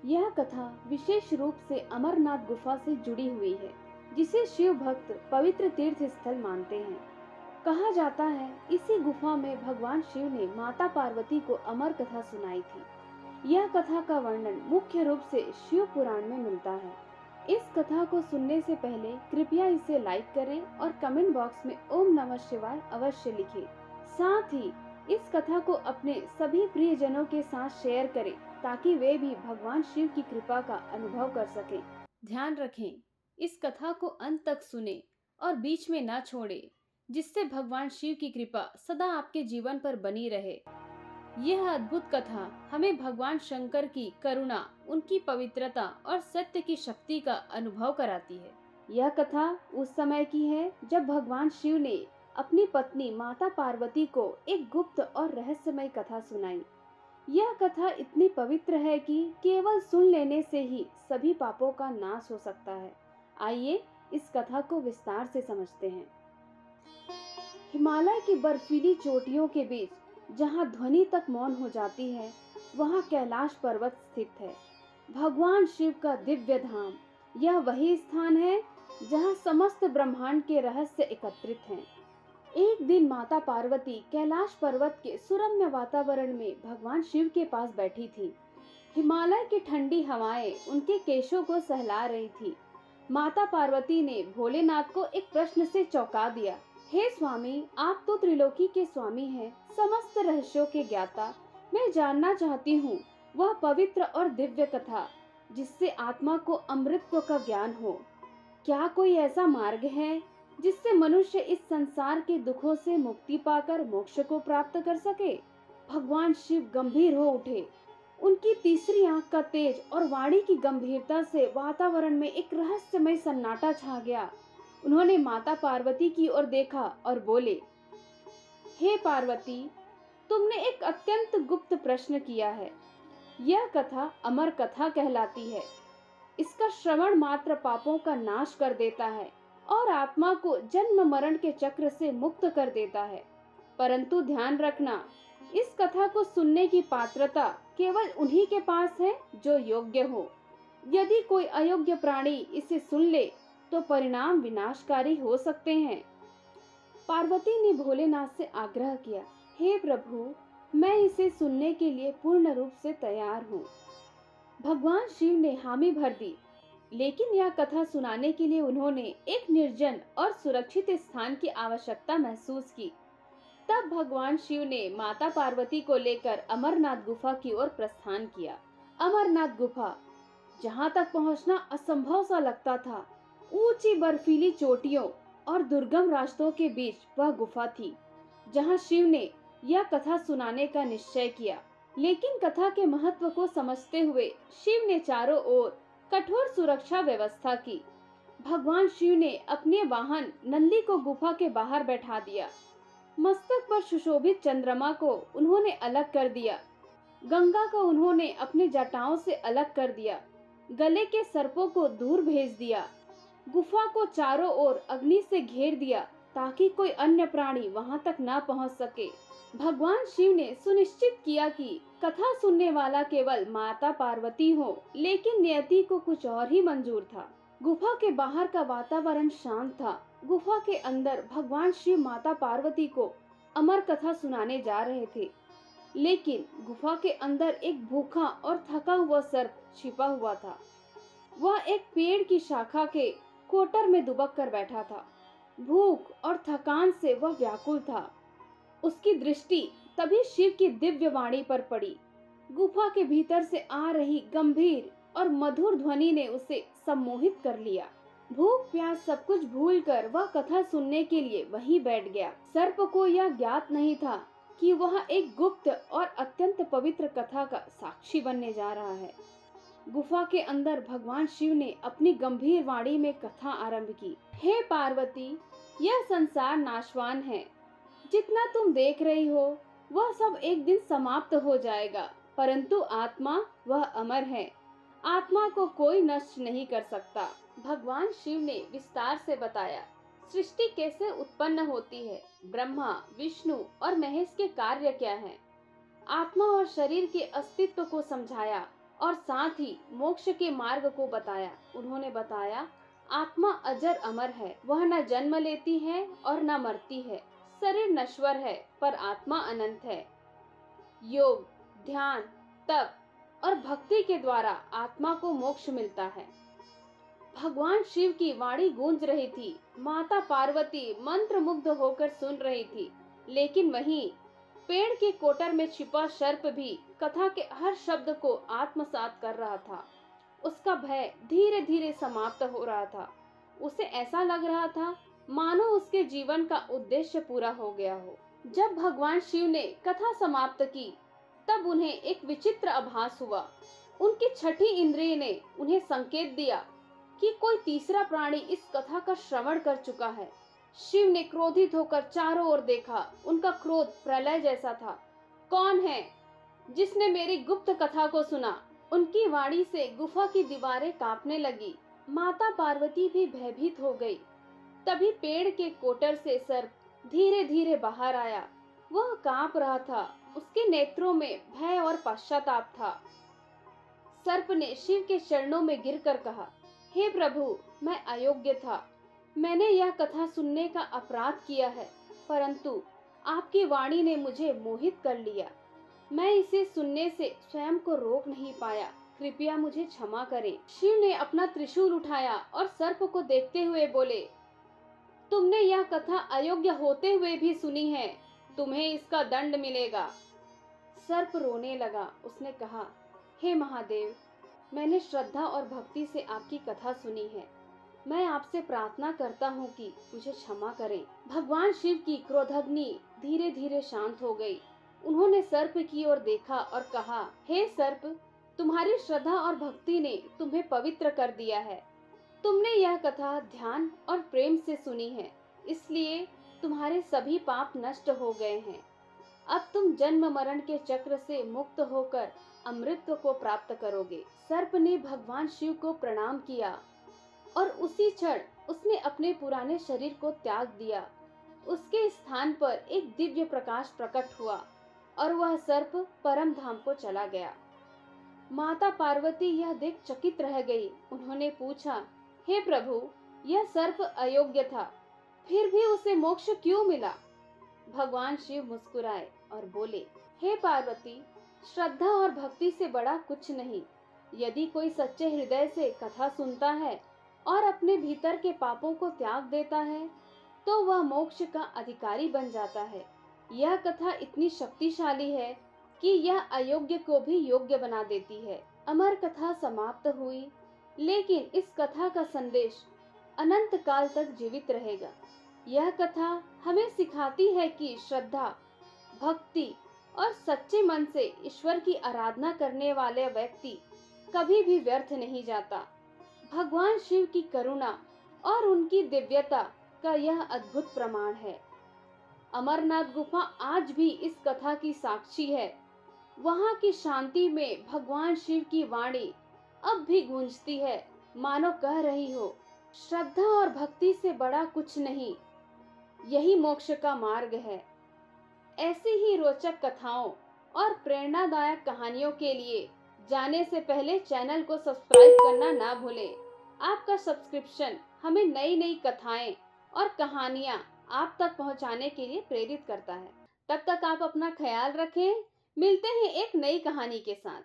यह कथा विशेष रूप से अमरनाथ गुफा से जुड़ी हुई है, जिसे शिव भक्त पवित्र तीर्थ स्थल मानते हैं। कहा जाता है इसी गुफा में भगवान शिव ने माता पार्वती को अमर कथा सुनाई थी। यह कथा का वर्णन मुख्य रूप से शिव पुराण में मिलता है। इस कथा को सुनने से पहले कृपया इसे लाइक करें और कमेंट बॉक्स में ओम नमः शिवाय अवश्य लिखें। साथ ही इस कथा को अपने सभी प्रियजनों के साथ शेयर करें, ताकि वे भी भगवान शिव की कृपा का अनुभव कर सकें। ध्यान रखें, इस कथा को अंत तक सुने और बीच में न छोड़े, जिससे भगवान शिव की कृपा सदा आपके जीवन पर बनी रहे। यह अद्भुत कथा हमें भगवान शंकर की करुणा, उनकी पवित्रता और सत्य की शक्ति का अनुभव कराती है। यह कथा उस समय की है जब भगवान शिव ने अपनी पत्नी माता पार्वती को एक गुप्त और रहस्यमय कथा सुनाई। यह कथा इतनी पवित्र है कि केवल सुन लेने से ही सभी पापों का नाश हो सकता है। आइए इस कथा को विस्तार से समझते हैं। हिमालय की बर्फीली चोटियों के बीच जहां ध्वनि तक मौन हो जाती है, वहां कैलाश पर्वत स्थित है, भगवान शिव का दिव्य धाम। यह वही स्थान है जहां समस्त ब्रह्मांड के रहस्य एकत्रित हैं। एक दिन माता पार्वती कैलाश पर्वत के सुरम्य वातावरण में भगवान शिव के पास बैठी थी। हिमालय की ठंडी हवाएं उनके केशों को सहला रही थी। माता पार्वती ने भोलेनाथ को एक प्रश्न से चौंका दिया। हे स्वामी, आप तो त्रिलोकी के स्वामी हैं, समस्त रहस्यों के ज्ञाता। मैं जानना चाहती हूँ वह पवित्र और दिव्य कथा जिससे आत्मा को अमृतत्व का ज्ञान हो। क्या कोई ऐसा मार्ग है जिससे मनुष्य इस संसार के दुखों से मुक्ति पाकर मोक्ष को प्राप्त कर सके? भगवान शिव गंभीर हो उठे। उनकी तीसरी आंख का तेज और वाणी की गंभीरता से वातावरण में एक रहस्यमय सन्नाटा छा गया। उन्होंने माता पार्वती की ओर देखा और बोले, हे पार्वती, तुमने एक अत्यंत गुप्त प्रश्न किया है। यह कथा अमर कथा कहलाती है। इसका श्रवण मात्र पापों का नाश कर देता है और आत्मा को जन्म मरण के चक्र से मुक्त कर देता है। परंतु ध्यान रखना, इस कथा को सुनने की पात्रता केवल उन्हीं के पास है जो योग्य हो। यदि कोई अयोग्य प्राणी इसे सुन ले तो परिणाम विनाशकारी हो सकते हैं। पार्वती ने भोलेनाथ से आग्रह किया, हे प्रभु, मैं इसे सुनने के लिए पूर्ण रूप से तैयार हूँ। भगवान शिव ने हामी भर दी, लेकिन यह कथा सुनाने के लिए उन्होंने एक निर्जन और सुरक्षित स्थान की आवश्यकता महसूस की। तब भगवान शिव ने माता पार्वती को लेकर अमरनाथ गुफा की ओर प्रस्थान किया। अमरनाथ गुफा, जहां तक पहुंचना असंभव सा लगता था। ऊंची बर्फीली चोटियों और दुर्गम रास्तों के बीच वह गुफा थी जहां शिव ने यह कथा सुनाने का निश्चय किया। लेकिन कथा के महत्व को समझते हुए शिव ने चारों ओर कठोर सुरक्षा व्यवस्था की। भगवान शिव ने अपने वाहन नंदी को गुफा के बाहर बैठा दिया। मस्तक पर सुशोभित चंद्रमा को उन्होंने अलग कर दिया। गंगा को उन्होंने अपने जटाओं से अलग कर दिया। गले के सर्पों को दूर भेज दिया। गुफा को चारों ओर अग्नि से घेर दिया ताकि कोई अन्य प्राणी वहां तक न पहुंच सके। भगवान शिव ने सुनिश्चित किया कि कथा सुनने वाला केवल माता पार्वती हो, लेकिन नियति को कुछ और ही मंजूर था। गुफा के बाहर का वातावरण शांत था। गुफा के अंदर भगवान शिव माता पार्वती को अमर कथा सुनाने जा रहे थे, लेकिन गुफा के अंदर एक भूखा और थका हुआ सर्प छिपा हुआ था। वह एक पेड़ की शाखा के कोटर में दुबक कर बैठा था। भूख और थकान से वह व्याकुल था। उसकी दृष्टि तभी शिव की दिव्य वाणी पर पड़ी। गुफा के भीतर से आ रही गंभीर और मधुर ध्वनि ने उसे सम्मोहित कर लिया। भूख प्यास सब कुछ भूलकर वह कथा सुनने के लिए वहीं बैठ गया। सर्प को यह ज्ञात नहीं था कि वह एक गुप्त और अत्यंत पवित्र कथा का साक्षी बनने जा रहा है। गुफा के अंदर भगवान शिव ने अपनी गंभीर वाणी में कथा आरंभ की। हे पार्वती, यह संसार नाशवान है। जितना तुम देख रही हो वह सब एक दिन समाप्त हो जाएगा, परंतु आत्मा वह अमर है। आत्मा को कोई नष्ट नहीं कर सकता। भगवान शिव ने विस्तार से बताया, सृष्टि कैसे उत्पन्न होती है, ब्रह्मा, विष्णु और महेश के कार्य क्या हैं। आत्मा और शरीर के अस्तित्व को समझाया और साथ ही मोक्ष के मार्ग को बताया। उन्होंने बताया, आत्मा अजर अमर है, वह न जन्म लेती है और न मरती है। शरीर नश्वर है पर आत्मा अनंत है। योग, ध्यान, तप और भक्ति के द्वारा आत्मा को मोक्ष मिलता है। भगवान शिव की वाणी गूंज रही थी। माता पार्वती मंत्र मुग्ध होकर सुन रही थी। लेकिन वहीं पेड़ के कोटर में छिपा सर्प भी कथा के हर शब्द को आत्मसात कर रहा था। उसका भय धीरे धीरे समाप्त हो रहा था। उसे ऐसा लग रहा था मानो उसके जीवन का उद्देश्य पूरा हो गया हो। जब भगवान शिव ने कथा समाप्त की, तब उन्हें एक विचित्र आभास हुआ। उनकी छठी इंद्रिय ने उन्हें संकेत दिया कि कोई तीसरा प्राणी इस कथा का श्रवण कर चुका है। शिव ने क्रोधित होकर चारों ओर देखा। उनका क्रोध प्रलय जैसा था। कौन है जिसने मेरी गुप्त कथा को सुना? उनकी वाणी से गुफा की दीवारें कांपने लगी। माता पार्वती भी भयभीत हो गई। तभी पेड़ के कोटर से सर्प धीरे धीरे बाहर आया। वह कांप रहा था। उसके नेत्रों में भय और पश्चाताप था। सर्प ने शिव के चरणों में गिरकर कहा, हे प्रभु, मैं अयोग्य था। मैंने यह कथा सुनने का अपराध किया है, परंतु आपकी वाणी ने मुझे मोहित कर लिया। मैं इसे सुनने से स्वयं को रोक नहीं पाया। कृपया मुझे क्षमा करें। शिव ने अपना त्रिशूल उठाया और सर्प को देखते हुए बोले, तुमने यह कथा अयोग्य होते हुए भी सुनी है। तुम्हें इसका दंड मिलेगा। सर्प रोने लगा। उसने कहा, हे महादेव, मैंने श्रद्धा और भक्ति से आपकी कथा सुनी है। मैं आपसे प्रार्थना करता हूँ कि मुझे क्षमा करें। भगवान शिव की क्रोधाग्नि धीरे धीरे शांत हो गई। उन्होंने सर्प की ओर देखा और कहा, हे सर्प, तुम्हारी श्रद्धा और भक्ति ने तुम्हें पवित्र कर दिया है। तुमने यह कथा ध्यान और प्रेम से सुनी है, इसलिए तुम्हारे सभी पाप नष्ट हो गए हैं। अब तुम जन्म मरण के चक्र से मुक्त होकर अमृत को प्राप्त करोगे। सर्प ने भगवान शिव को प्रणाम किया और उसी क्षण उसने अपने पुराने शरीर को त्याग दिया। उसके स्थान पर एक दिव्य प्रकाश प्रकट हुआ और वह सर्प परम धाम को चला गया। माता पार्वती यह देख चकित रह गई। उन्होंने पूछा, हे प्रभु, यह सर्प अयोग्य था, फिर भी उसे मोक्ष क्यों मिला? भगवान शिव मुस्कुराए और बोले, हे पार्वती, श्रद्धा और भक्ति से बड़ा कुछ नहीं। यदि कोई सच्चे हृदय से कथा सुनता है और अपने भीतर के पापों को त्याग देता है, तो वह मोक्ष का अधिकारी बन जाता है। यह कथा इतनी शक्तिशाली है कि यह अयोग्य को भी योग्य बना देती है। अमर कथा समाप्त हुई, लेकिन इस कथा का संदेश अनंत काल तक जीवित रहेगा। यह कथा हमें सिखाती है कि श्रद्धा, भक्ति और सच्चे मन से ईश्वर की आराधना करने वाले व्यक्ति कभी भी व्यर्थ नहीं जाता। भगवान शिव की करुणा और उनकी दिव्यता का यह अद्भुत प्रमाण है। अमरनाथ गुफा आज भी इस कथा की साक्षी है। वहाँ की शांति में भगवान शिव की वाणी अब भी गूंजती है, मानो कह रही हो, श्रद्धा और भक्ति से बड़ा कुछ नहीं, यही मोक्ष का मार्ग है। ऐसी ही रोचक कथाओं और प्रेरणादायक कहानियों के लिए जाने से पहले चैनल को सब्सक्राइब करना ना भूलें। आपका सब्सक्रिप्शन हमें नई नई कथाएं और कहानियां आप तक पहुंचाने के लिए प्रेरित करता है। तब तक आप अपना ख्याल रखें। मिलते हैं एक नई कहानी के साथ।